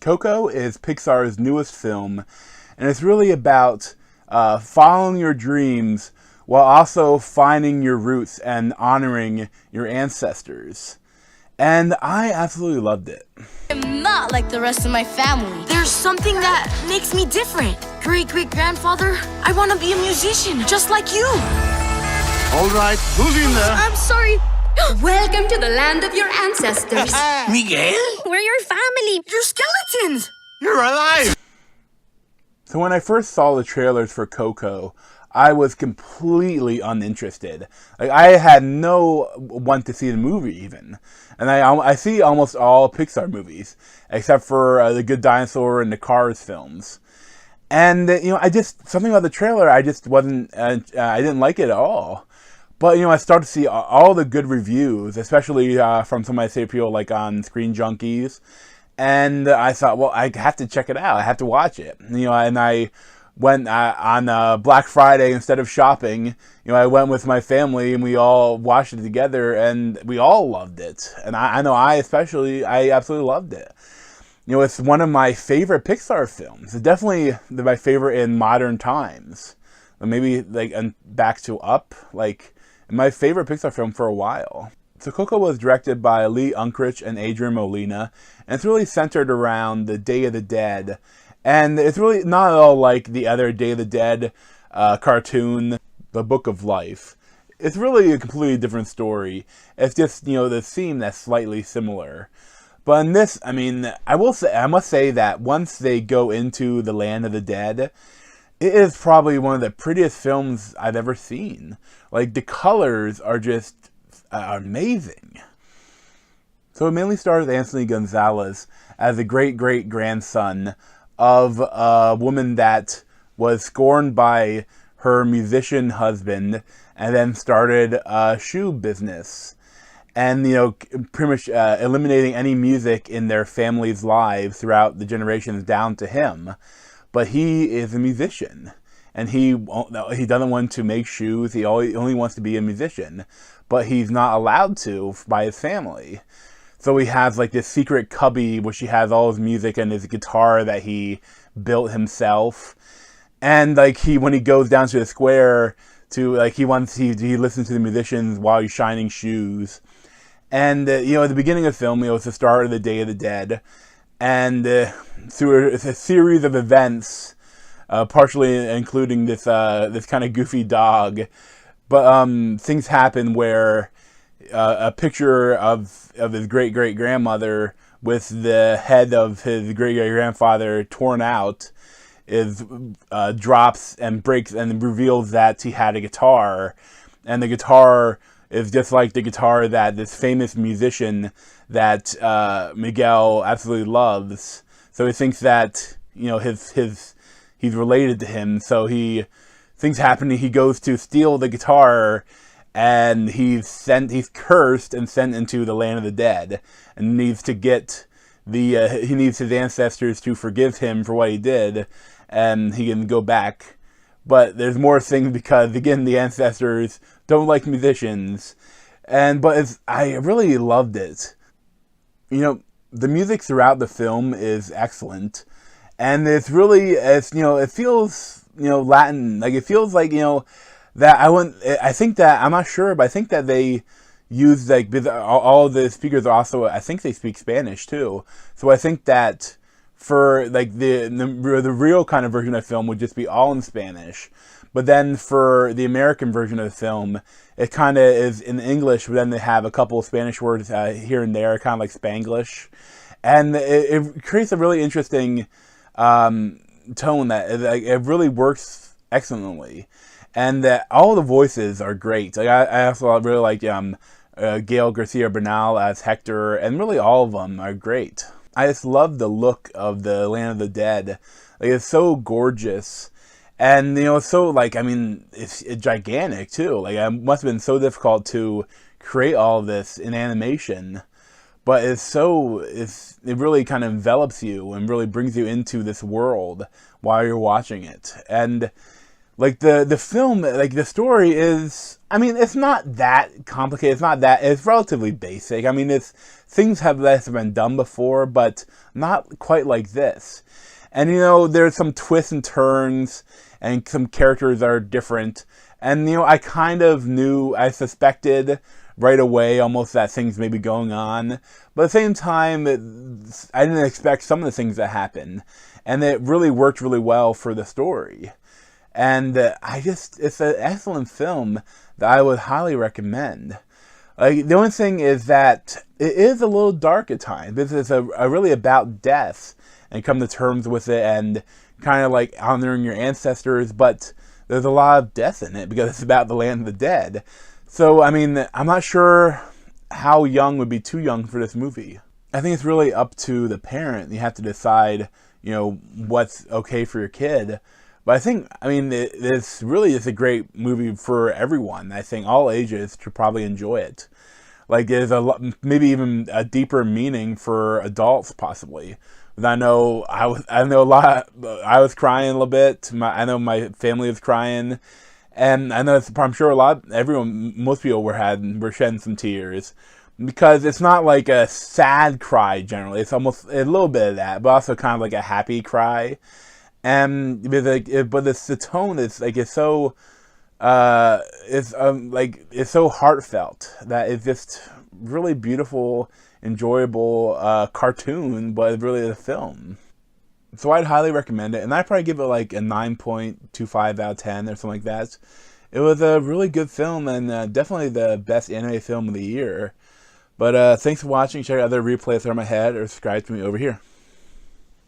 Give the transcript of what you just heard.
Coco is Pixar's newest film, and it's really about following your dreams while also finding your roots and honoring your ancestors. And I absolutely loved it. I'm not like the rest of my family. There's something that makes me different. Great-great-grandfather, I want to be a musician, just like you. All right, who's in there? I'm sorry. Welcome to the land of your ancestors. Miguel? We're your family. You're skeletons. You're alive! So when I first saw the trailers for Coco, I was completely uninterested. Like, I had no want to see the movie even. And I see almost all Pixar movies, except for The Good Dinosaur and the Cars films. And, something about the trailer, I just wasn't, I didn't like it at all. But, I started to see all the good reviews, especially from some of my favorite people, like on Screen Junkies. And I thought, well, I have to check it out. I have to watch it. And I went on Black Friday instead of shopping. I went with my family and we all watched it together, and we all loved it. And I know I absolutely loved it. It's one of my favorite Pixar films. It's definitely my favorite in modern times. Maybe back to Up, my favorite Pixar film for a while. So Coco was directed by Lee Unkrich and Adrian Molina, and it's really centered around the Day of the Dead. And it's really not at all like the other Day of the Dead cartoon, The Book of Life. It's really a completely different story. It's just, the theme that's slightly similar. But in this, I must say that once they go into the land of the dead, it is probably one of the prettiest films I've ever seen. The colors are just amazing. So it mainly stars Anthony Gonzalez as the great-great-grandson of a woman that was scorned by her musician husband and then started a shoe business. And, pretty much eliminating any music in their family's lives throughout the generations down to him. But he is a musician, and he doesn't want to make shoes. He only wants to be a musician, but he's not allowed to by his family. So he has this secret cubby which he has all his music and his guitar that he built himself. And when he goes down to the square to he listens to the musicians while he's shining shoes. And at the beginning of the film, it's the start of the Day of the Dead. And through a series of events, partially including this kind of goofy dog, but things happen where a picture of his great-great-grandmother with the head of his great-great-grandfather torn out drops and breaks and reveals that he had a guitar, and the guitar is just like the guitar that this famous musician that Miguel absolutely loves. So he thinks that he's related to him. So things happen. He goes to steal the guitar, and he's cursed and sent into the land of the dead, and needs to get he needs his ancestors to forgive him for what he did, and he can go back. But there's more things because, again, the ancestors don't like musicians. But I really loved it. The music throughout the film is excellent. And it feels, Latin. It feels I'm not sure, but I think that they use, all of the speakers also, I think they speak Spanish too. So I think that for the real kind of version of the film would just be all in Spanish, but then for the American version of the film, it kind of is in English, but then they have a couple of Spanish words here and there, kind of like Spanglish, and it creates a really interesting tone that it really works excellently, and that all the voices are great. I also really like Gael Garcia Bernal as Hector, and really all of them are great. I just love the look of the Land of the Dead. It's so gorgeous. And, it's so, it's gigantic, too. It must have been so difficult to create all of this in animation. But it really kind of envelops you and really brings you into this world while you're watching it. And, Like the film, like the story is, I mean, it's not that complicated. It's relatively basic. I mean, things have been done before, but not quite like this. And there's some twists and turns, and some characters that are different. And I kind of I suspected right away almost that things may be going on, but at the same time, I didn't expect some of the things that happen, and it really worked really well for the story. And it's an excellent film that I would highly recommend. Like, the only thing is that it is a little dark at times. This is a really about death and come to terms with it and kind of like honoring your ancestors, but there's a lot of death in it because it's about the land of the dead. So, I mean, I'm not sure how young would be too young for this movie. I think it's really up to the parent. You have to decide, what's okay for your kid. But I mean, it's really is a great movie for everyone. I think all ages should probably enjoy it. Like, there's maybe even a deeper meaning for adults, possibly. But I know a lot. I was crying a little bit. I know my family was crying, and I know I'm sure most people were shedding some tears, because it's not like a sad cry generally. It's almost a little bit of that, but also kind of like a happy cry. And but the tone is like it's so so heartfelt that it's just really beautiful, enjoyable cartoon, but really a film. So I'd highly recommend it, and I'd probably give it like a 9.25 out of 10 or something like that. It was a really good film, and definitely the best anime film of the year. But thanks for watching. Check out other replays that are in my head, or subscribe to me over here.